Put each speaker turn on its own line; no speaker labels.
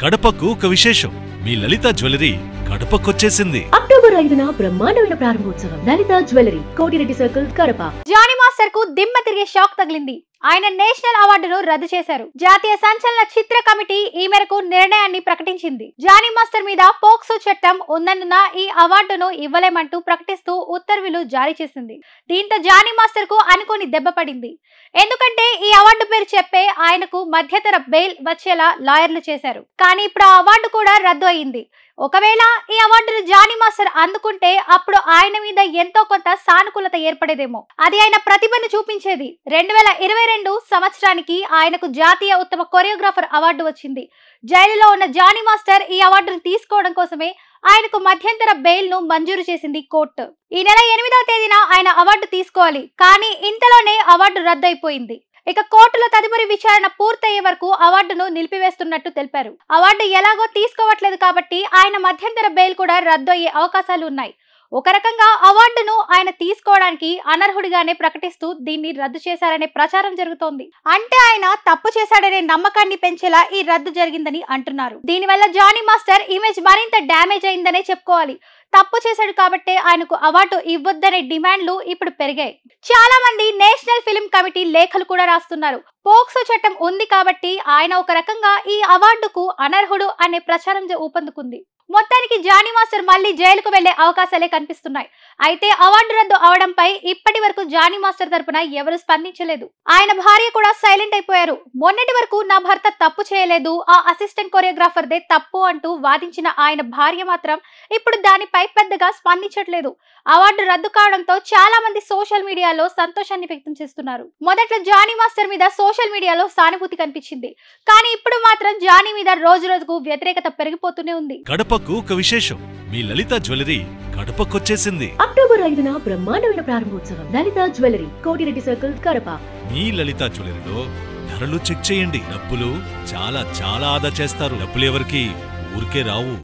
కడపకు ఒక విశేషం. మీ లలిత జ్యువెలరీ కడపకొచ్చేసింది.
అక్టోబర్ 5న బ్రహ్మాండమైన ప్రారంభోత్సవం. Lalitha jewellery, Kotireddy circle, Kadapa.
Jani master కు దిమ్మ తిరిగే షాక్ తగిలింది. ఆయన నేషనల్ అవార్డును రద్దు చేశారు. జాతీయ సంచలన చిత్ర కమిటీ ఈ మేరకు నిర్ణయాన్ని ప్రకటించింది. జానీ మాస్టర్ మీద పోక్సో చట్టం ఉన్నందున ఈ అవార్డును ఇవ్వలేమంటూ ప్రకటిస్తూ ఉత్తర్వులు జారీ చేసింది. దీంతో జానీ మాస్టర్ కు అనుకోని దెబ్బ పడింది. ఎందుకంటే ఈ అవార్డు పేరు చెప్పే ఆయనకు మధ్యతర బెయిల్ వచ్చేలా లాయర్లు చేశారు. కానీ ఇప్పుడు ఆ అవార్డు కూడా రద్దు అయింది. ఒకవేళ ఈ అవార్డును జానీ మాస్టర్ అందుకుంటే అప్పుడు ఆయన మీద ఎంతో కొంత సానుకూలత ఏర్పడేదేమో. అది ఆయన ప్రతిభను చూపించేది. 2022 సంవత్సరానికి ఆయనకు జాతీయ ఉత్తమ కొరియోగ్రాఫర్ అవార్డు వచ్చింది. జైలులో ఉన్న జానీ మాస్టర్ ఈ అవార్డును తీసుకోవడం కోసమే ఆయనకు మధ్యంతర బెయిల్ ను మంజూరు చేసింది కోర్టు. ఈ నెల 8వ తేదీన ఆయన అవార్డు తీసుకోవాలి. కానీ ఇంతలోనే అవార్డు రద్దు అయిపోయింది. ఇక కోర్టులో తదుపరి విచారణ పూర్తయ్యే వరకు అవార్డును నిలిపివేస్తున్నట్టు తెలిపారు. అవార్డు ఎలాగో తీసుకోవట్లేదు కాబట్టి ఆయన మధ్యంతర బెయిల్ కూడా రద్దు అయ్యే అవకాశాలు ఉన్నాయి. ఒక రకంగా అవార్డును ఆయన తీసుకోవడానికి అనర్హుడిగానే ప్రకటిస్తూ దీన్ని రద్దు చేశారనే ప్రచారం జరుగుతోంది. అంటే ఆయన తప్పు చేశాడనే నమ్మకాన్ని పెంచేలా ఈ రద్దు జరిగిందని అంటున్నారు. దీనివల్ల జానీ మాస్టర్ ఇమేజ్ మరింత డ్యామేజ్ అయిందనే చెప్పుకోవాలి. తప్పు చేశాడు కాబట్టే ఆయనకు అవార్డు ఇవ్వొద్దనే డిమాండ్లు ఇప్పుడు పెరిగాయి. చాలా మంది నేషనల్ ఫిల్మ్ కమిటీ లేఖలు కూడా రాస్తున్నారు. పోక్సో చట్టం ఉంది కాబట్టి ఆయన ఒక రకంగా ఈ అవార్డుకు అనర్హుడు అనే ప్రచారం ఊపందుకుంది. మొత్తానికి జానీ మాస్టర్ మళ్ళీ జైలుకు వెళ్లే అవకాశాలే కనిపిస్తున్నాయి. అయితే అవార్డు రద్దు అవడంపై ఇప్పటి వరకు జానీ మాస్టర్ తరపున ఎవరు స్పందించలేదు. ఆయన భార్య కూడా సైలెంట్ అయిపోయారు. మొన్నటి వరకు నా భర్త తప్పు చేయలేదు, ఆ అసిస్టెంట్ కొరియోగ్రాఫర్ దే తప్పు అంటూ వాదించిన ఆయన భార్య మాత్రం ఇప్పుడు దానిపై పెద్దగా స్పందించట్లేదు. అవార్డు రద్దు కావడంతో చాలా మంది సోషల్ మీడియాలో సంతోషాన్ని వ్యక్తం చేస్తున్నారు. మొదట్లో జానీ మాస్టర్ మీద సోషల్ మీడియాలో సానుభూతి కనిపించింది. కానీ ఇప్పుడు మాత్రం జానీ మీద రోజు రోజుకు వ్యతిరేకత పెరిగిపోతూనే ఉంది.
కడపకు ఒక విశేషం. మీ లలిత జ్యువెలరీ కడపకొచ్చేసింది.
అక్టోబర్ 5న బ్రహ్మాండమైన ప్రారంభోత్సవం. Lalitha jewellery, Kotireddy circle, Kadapa.
మీ లలిత జ్యువెలరీలో ధరలు చెక్ చేయండి. డబ్బులు చాలా చాలా ఆదా చేస్తారు. డబ్బులు ఎవరికి ఊరికే రావు.